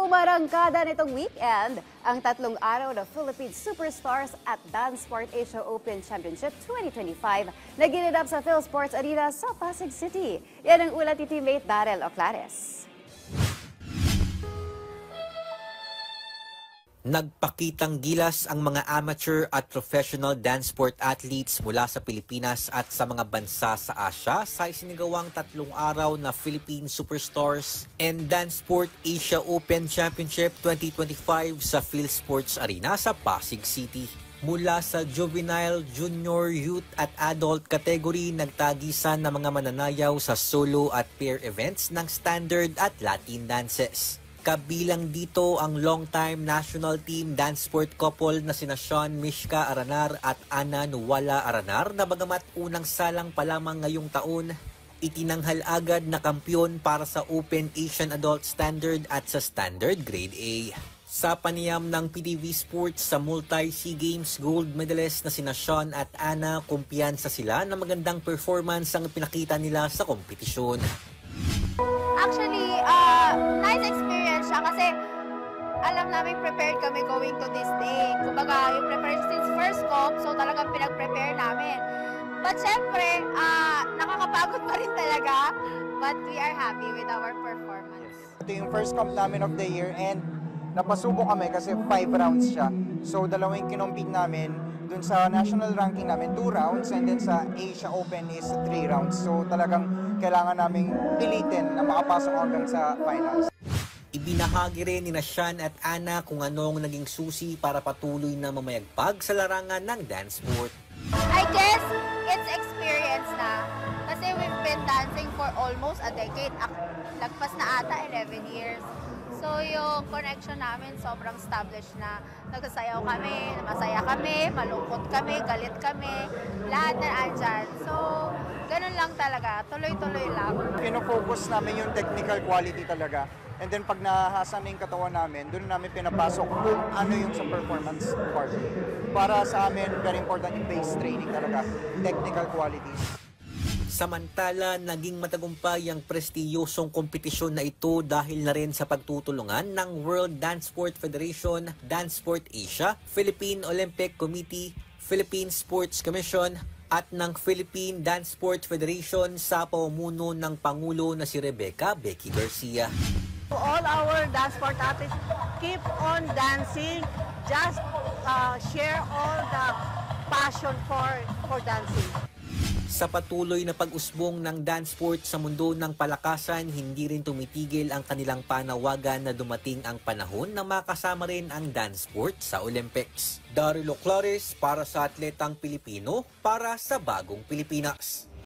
Umarangkada nitong weekend ang tatlong araw na Philippine Superstars at Dance Sport Asia Open Championship 2025 na ginanap sa PhilSports Arena sa Pasig City. Yan ang ulat ni teammate Darrell Oclares. Nagpakitang gilas ang mga amateur at professional dance sport athletes mula sa Pilipinas at sa mga bansa sa Asia sa isinagawang tatlong araw na Philippine Superstars and Dance Sport Asia Open Championship 2025 sa PhilSports Arena sa Pasig City. Mula sa juvenile, junior, youth at adult category, nagtagisan ng mga mananayaw sa solo at pair events ng standard at Latin dances. Kabilang dito ang long-time national team dance sport couple na sina Sean Mishka Aranar at Ana Nuwala Aranar na bagamat unang salang pa lamang ngayong taon, itinanghal agad na kampiyon para sa Open Asian Adult Standard at sa Standard Grade A. Sa panayam ng PTV Sports sa multi-SEA Games gold medalist na sina Sean at Ana, kumpiyansa sila na magandang performance ang pinakita nila sa kompetisyon. Actually, nice experience siya kasi alam namin prepared kami going to this day. Kumbaga, yung preparation since first comp, so talagang pinag-prepare namin. But syempre, nakakapagod pa rin talaga, but we are happy with our performance. Ito yung first comp namin of the year and napasubo kami kasi 5 rounds siya. So dalawang kinompete namin, dun sa national ranking namin 2 rounds and then sa Asia Open is 3 rounds. So talagang kailangan naming pilitin na makapasok hanggang sa finals. Ibinahagi rin ni Sean at Ana kung anong naging susi para patuloy na mamayagpag sa larangan ng dance sport. I guess it's experience na kasi we've been dancing for almost a decade. Lagpas na ata 11 years. So yung connection namin sobrang established na. Nagsasayaw kami, masaya kami, malungkot kami, galit kami, lahat na andyan. So ganun lang talaga, tuloy-tuloy lang. Pinofocus namin yung technical quality talaga. And then pag nahasan na yung katawan namin, doon namin pinapasok kung ano yung sa performance part. Para sa amin, very important yung base training talaga, technical qualities. Samantala, naging matagumpay ang prestiyosong kompetisyon na ito dahil na rin sa pagtutulungan ng World Dance Sport Federation, Dance Sport Asia, Philippine Olympic Committee, Philippine Sports Commission, at ng Philippine Dance Sport Federation sa pamumuno ng Pangulo na si Rebecca Becky Garcia. To all our dance sport athletes, keep on dancing, just share all the passion for dancing. Sa patuloy na pag-usbong ng dance sport sa mundo ng palakasan, hindi rin tumitigil ang kanilang panawagan na dumating ang panahon na makasama rin ang dance sport sa Olympics. Darrell Oclares para sa Atletang Pilipino, para sa Bagong Pilipinas.